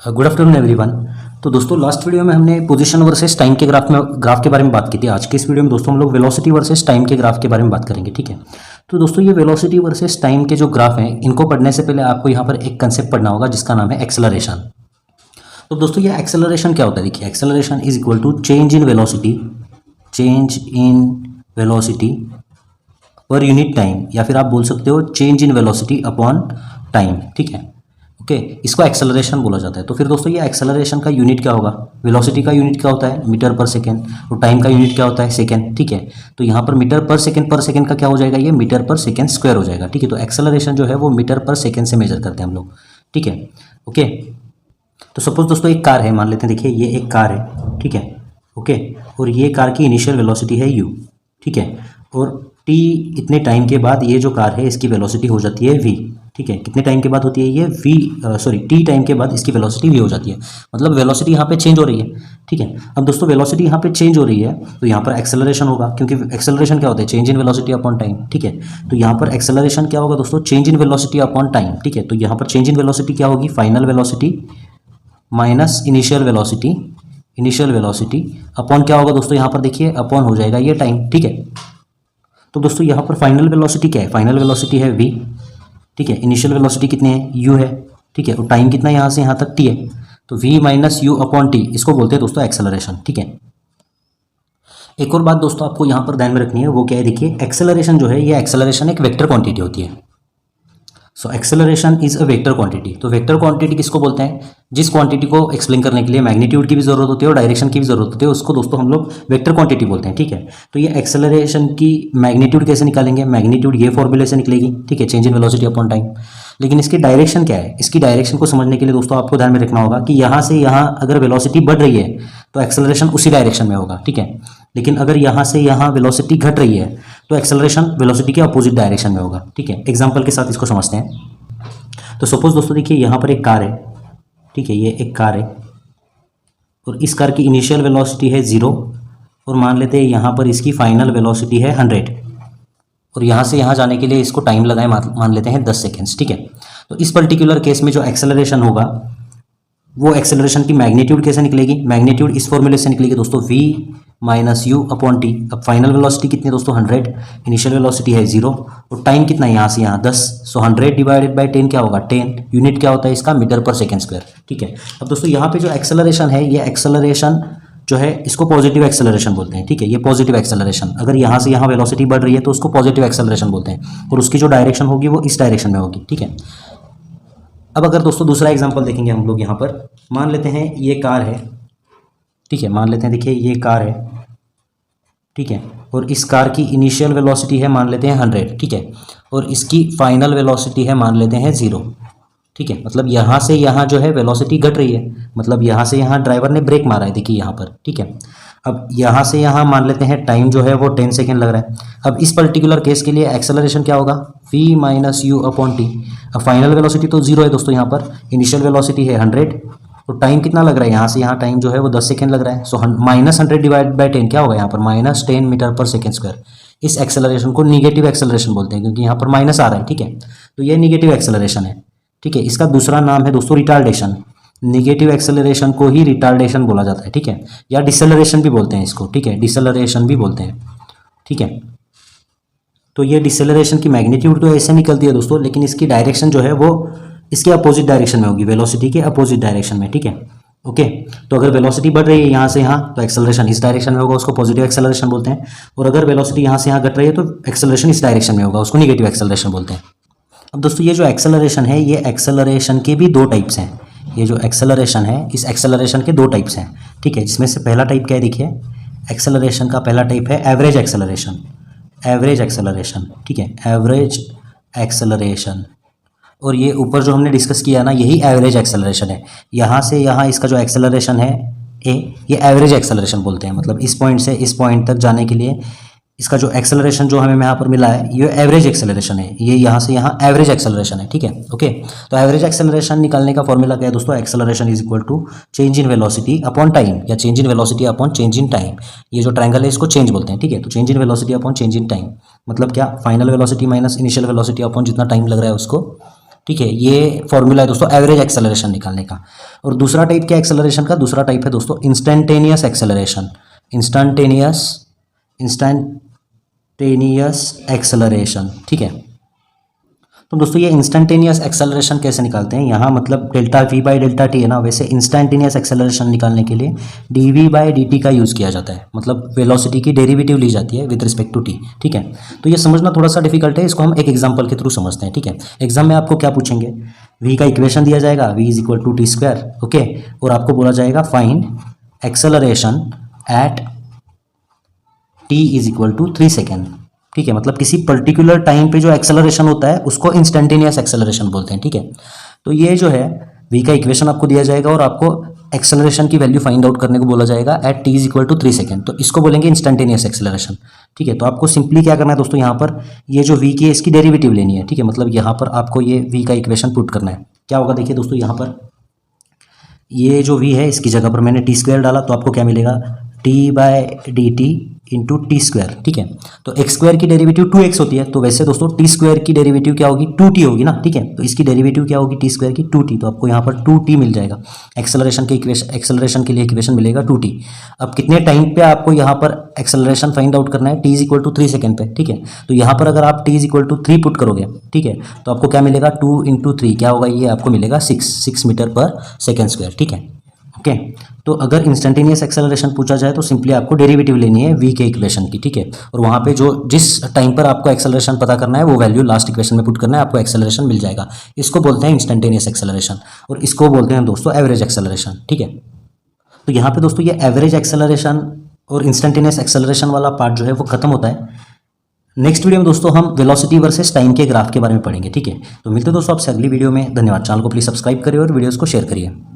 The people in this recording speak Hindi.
Good afternoon everyone. तो दोस्तों लास्ट वीडियो में हमने पोजीशन वर्सेस टाइम के ग्राफ के बारे में बात की थी। आज के इस वीडियो में दोस्तों हम लोग वेलोसिटी वर्सेस टाइम के ग्राफ के बारे में बात करेंगे। ठीक है, तो दोस्तों ये वेलोसिटी वर्सेस टाइम के जो ग्राफ हैं इनको पढ़ने से पहले आपको यहाँ पर एक कंसेप्ट पढ़ना होगा जिसका नाम है एक्सेलरेशन। तो दोस्तों ये एक्सेलरेशन क्या होता है? देखिए, acceleration is equal to change in velocity per unit time, या फिर आप बोल सकते हो change in velocity upon time. ठीक है, ओके, इसको एक्सेलरेशन बोला जाता है। तो फिर दोस्तों ये एक्सेलरेशन का यूनिट क्या होगा? वेलोसिटी का यूनिट क्या होता है? मीटर पर सेकेंड। और टाइम का यूनिट क्या होता है? सेकेंड। ठीक है, तो यहाँ पर मीटर पर सेकेंड का क्या हो जाएगा? ये मीटर पर सेकेंड स्क्वायर हो जाएगा। ठीक है, तो एक्सेलरेशन जो है वो मीटर पर सेकेंड से मेजर करते हैं हम लोग। ठीक है, ओके। तो सपोज दोस्तों एक कार है, मान लेते हैं। देखिए ये एक कार है, ठीक है, ओके, और ये कार की इनिशियल वेलोसिटी है u। ठीक है, और t इतने टाइम के बाद ये जो कार है इसकी वेलोसिटी हो जाती है v। ठीक है, कितने टाइम के बाद होती है ये t टाइम के बाद इसकी वेलोसिटी v हो जाती है। मतलब वेलोसिटी यहाँ पे चेंज हो रही है। ठीक है, अब दोस्तों वेलोसिटी यहाँ पे चेंज हो रही है तो यहाँ पर एक्सेलरेशन होगा, क्योंकि एक्सेलरेशन क्या होता है? Change in velocity upon time. ठीक है, तो यहाँ पर एक्सेलरेशन क्या होगा दोस्तों? Change in velocity upon time. ठीक है, तो यहाँ पर चेंज इन वेलोसिटी क्या होगी? Final velocity minus initial velocity upon क्या होगा दोस्तों? यहाँ पर देखिए अपॉन हो जाएगा ये टाइम। ठीक है, तो दोस्तों यहाँ पर फाइनल वेलोसिटी क्या है? फाइनल वेलोसिटी है v। ठीक है, इनिशियल वेलोसिटी कितनी है? u है। ठीक है, और टाइम कितना है यहाँ से यहाँ तक? t है। तो v minus you upon T, इसको बोलते हैं दोस्तों एक्सेलरेशन। ठीक है, एक और बात दोस्तों आपको यहाँ पर ध्यान में रखनी है, वो क्या है? देखिए, एक्सेलरेशन जो है ये एक्सेलरेशन एक वेक्टर क्वांटिटी होती है। So acceleration is a vector quantity. तो वेक्टर क्वांटिटी किसको बोलते हैं? जिस क्वांटिटी को एक्सप्लेन करने के लिए मैग्नीट्यूड की भी जरूरत होती है और डायरेक्शन की भी जरूरत होती है, उसको दोस्तों हम लोग वेक्टर क्वांटिटी बोलते हैं। ठीक है, तो ये एक्सेलरेशन की मैग्नीट्यूड कैसे निकालेंगे? मैग्नीट्यूड ये फॉर्मूले से निकलेगी। ठीक है, change in velocity upon time. लेकिन इसकी डायरेक्शन क्या है? इसकी डायरेक्शन को समझने के लिए दोस्तों आपको ध्यान में रखना होगा कि यहाँ से यहाँ अगर वेलोसिटी बढ़ रही है तो एक्सेलरेशन उसी डायरेक्शन में होगा। ठीक है, लेकिन अगर यहाँ से यहाँ वेलोसिटी घट रही है तो एक्सेलरेशन वेलोसिटी के अपोजिट डायरेक्शन में होगा। ठीक है, एग्जाम्पल के साथ इसको समझते हैं। तो सपोज दोस्तों देखिए यहाँ पर एक कार है। ठीक है, ये एक कार है और इस कार की इनिशियल वेलोसिटी है 0 और मान लेते हैं यहाँ पर इसकी फाइनल वेलोसिटी है 100 और यहाँ से यहाँ जाने के लिए इसको टाइम लगाए मान लेते हैं 10 सेकेंड्स। ठीक है, तो इस पर्टिकुलर केस में जो एक्सेलरेशन होगा वो एक्सेलरेशन की मैग्नीट्यूड कैसे निकलेगी? मैग्नीट्यूड इस फॉर्मूले से निकलेगी दोस्तों, v minus you upon T. अब फाइनल वेलोसिटी कितनी है दोस्तों? 100, इनिशियल वेलोसिटी है 0 और टाइम कितना है यहाँ से यहाँ 10। सो 100 डिवाइडेड बाई 10 क्या होगा? 10। यूनिट क्या होता है इसका? मीटर पर सेकेंड स्क्वायर। ठीक है, अब दोस्तों यहाँ पे जो एक्सेलरेशन है ये एक्सेलरेशन जो है इसको पॉजिटिव एक्सेलरेशन बोलते हैं। ठीक है, ये पॉजिटिव एक्सेलरेशन, अगर यहाँ से यहाँ वेलोसिटी बढ़ रही है तो उसको पॉजिटिव एक्सेलरेशन बोलते हैं और उसकी जो डायरेक्शन होगी वो इस डायरेक्शन में होगी। ठीक है, अब अगर दोस्तों दूसरा एग्जांपल देखेंगे हम लोग, यहाँ पर मान लेते हैं ये कार है। ठीक है, मान लेते हैं, देखिए ये कार है। ठीक है, और इस कार की इनिशियल वेलोसिटी है मान लेते हैं 100। ठीक है, और इसकी फाइनल वेलोसिटी है मान लेते हैं 0। ठीक है, मतलब यहाँ से यहाँ जो है वेलोसिटी घट रही है, मतलब यहाँ से यहाँ ड्राइवर ने ब्रेक मारा है, देखिए यहाँ पर। ठीक है, अब यहाँ से यहाँ मान लेते हैं टाइम जो है वो 10 सेकेंड लग रहा है। अब इस पर्टिकुलर केस के लिए एक्सेलरेशन क्या होगा? v minus you upon T. अब फाइनल वेलोसिटी तो 0 है दोस्तों, यहाँ पर इनिशियल वेलोसिटी है 100 और टाइम कितना लग रहा है? यहाँ से यहाँ टाइम जो है वो 10 सेकेंड लग रहा है। सो माइनस 100 डिवाइड बाई 10 क्या होगा यहाँ पर? माइनस 10 मीटर पर सेकेंड स्क्वायर। इस एक्सेलरेशन को निगेटिव एक्सेलरेशन बोलते हैं क्योंकि यहाँ पर माइनस आ रहा है। ठीक है, तो ये निगेटिव एक्सेलरेशन है। ठीक है, इसका दूसरा नाम है दोस्तों रिटार्डेशन। निगेटिव एक्सेलरेशन को ही रिटार्डेशन बोला जाता है। ठीक है, या डिसेलरेशन भी बोलते हैं इसको। ठीक है, डिसेलरेशन भी बोलते हैं। ठीक है, तो ये डिसेलरेशन की मैग्नीट्यूड तो ऐसे निकलती है दोस्तों, लेकिन इसकी डायरेक्शन जो है वो इसके अपोजिट डायरेक्शन में होगी, वेलोसिटी के अपोजिट डायरेक्शन में। ठीक है, ओके, तो अगर वेलोसिटी बढ़ रही है यहाँ से यहाँ तो एक्सेलरेशन इस डायरेक्शन में होगा, उसको पॉजिटिव एक्सेलरेशन बोलते हैं। और अगर वेलोसिटी यहाँ से यहाँ घट रही है तो एक्सेलरेशन इस डायरेक्शन में होगा, उसको निगेटिव एक्सेलरेशन बोलते हैं। अब दोस्तों ये जो एक्सेलरेशन है ये एक्सेलरेशन के भी दो टाइप्स हैं। ये जो एक्सेलरेशन है इस एक्सेलरेशन के दो टाइप्स हैं। ठीक है, जिसमें से पहला टाइप क्या है? देखिए, एक्सेलरेशन का पहला टाइप है एवरेज एक्सेलरेशन। एवरेज एक्सेलरेशन, ठीक है, एवरेज एक्सेलरेशन। और ये ऊपर जो हमने डिस्कस किया ना, यही एवरेज एक्सेलरेशन है। यहाँ से यहाँ इसका जो एक्सेलरेशन है ए, ये एवरेज एक्सेलरेशन बोलते हैं। मतलब इस पॉइंट से इस पॉइंट तक जाने के लिए इसका जो एक्सेलरेशन जो हमें यहाँ पर मिला है ये एवरेज एक्सेलरेशन है। ये यहाँ से यहाँ एवरेज एक्सेलरेशन है। ठीक है, ओके, तो एवरेज एक्सेलरेशन निकालने का फॉर्मूला क्या है दोस्तों? Acceleration is equal to change in velocity upon time, या change in velocity upon change in time. ये जो ट्रायंगल है इसको चेंज बोलते हैं। ठीक है, तो change in velocity upon change in time मतलब क्या? Final velocity minus initial velocity upon जितना टाइम लग रहा है उसको ठीक है, ये फॉर्मूला है दोस्तों एवरेज एक्सेलरेशन निकालने का। और दूसरा टाइप क्या एक्सेलरेशन का, दूसरा टाइप है दोस्तों इंस्टेंटेनियस एक्सेलरेशन। इंस्टेंटेनियस एक्सेलरेशन, ठीक है। तो दोस्तों ये इंस्टेंटेनियस एक्सेलरेशन कैसे निकालते हैं, यहाँ मतलब delta V by delta T है ना, वैसे इंस्टेंटेनियस एक्सेलरेशन निकालने के लिए D V by D T का यूज़ किया जाता है, मतलब वेलोसिटी की डेरिवेटिव ली जाती है विद रिस्पेक्ट टू टी, ठीक है। तो ये समझना थोड़ा सा डिफिकल्ट है, इसको हम एक एग्जाम्पल के थ्रू समझते हैं, ठीक है। एग्जाम में आपको क्या पूछेंगे, वी का इक्वेशन दिया जाएगा, V is equal to T square, okay, और आपको बोला जाएगा find acceleration at T is equal to 3 second, ठीक है। मतलब किसी पर्टिकुलर टाइम पे जो एक्सेलरेशन होता है उसको इंस्टेंटेनियस एक्सेलरेशन बोलते हैं, ठीक है। तो ये जो है v का इक्वेशन आपको दिया जाएगा और आपको एक्सेलरेशन की वैल्यू फाइंड आउट करने को बोला जाएगा at t is equal to 3 second, तो इसको बोलेंगे इंस्टेंटेनियस एक्सेलरेशन, ठीक है। तो आपको सिंपली क्या करना है दोस्तों, यहाँ पर ये जो v की है इसकी डेरिवेटिव लेनी है, ठीक है। मतलब यहाँ पर आपको ये v का इक्वेशन पुट करना है। क्या होगा देखिए दोस्तों, यहाँ पर ये जो v है इसकी जगह पर मैंने टी स्क्वायर डाला, तो आपको क्या मिलेगा, T by D T into T square, ठीक है। तो एक्स स्क्वायर की डेरिवेटिव 2x होती है, तो वैसे दोस्तों टी स्क्वायर की डेरिवेटिव क्या होगी, 2t होगी ना, ठीक है। तो इसकी डेरिवेटिव क्या होगी टी स्क्वायर की 2t, तो आपको यहाँ पर 2t मिल जाएगा। एक्सेलरेशन के लिए इक्वेशन मिलेगा 2t। अब कितने टाइम पे आपको यहाँ पर एक्सेलरेशन फाइंड आउट करना है, t is equal to 3 second पे, ठीक है। तो यहाँ पर अगर आप t is equal to 3 put करोगे, ठीक है, तो आपको क्या मिलेगा 2 इंटू 3 क्या होगा, ये आपको मिलेगा 6 मीटर पर सेकेंड स्क्वायर, ठीक है, ओके। तो अगर इंस्टेंटेनियस एक्सेलरेशन पूछा जाए तो सिंपली आपको डेरिवेटिव लेनी है v के इक्वेशन की, ठीक है। और वहाँ पे जो जिस टाइम पर आपको एक्सेलरेशन पता करना है वो वैल्यू लास्ट इक्वेशन में पुट करना है, आपको एक्सेलरेशन मिल जाएगा। इसको बोलते हैं इंस्टेंटेनियस एक्सेलरेशन और इसको बोलते हैं दोस्तों एवरेज एक्सेलरेशन, ठीक है। तो यहाँ पे दोस्तों ये एवरेज एक्सेलरेशन और इंस्टेंटेनियस एक्सेलरेशन वाला पार्ट जो है वो खत्म होता है। नेक्स्ट वीडियो में दोस्तों हम वेलोसिटी वर्सेस टाइम के ग्राफ के बारे में पढ़ेंगे, ठीक है। तो मिलते हैं दोस्तों आपसे अगली वीडियो में। धन्यवाद। चैनल को प्लीज़ सब्सक्राइब करिए और वीडियोज़ को शेयर करिए।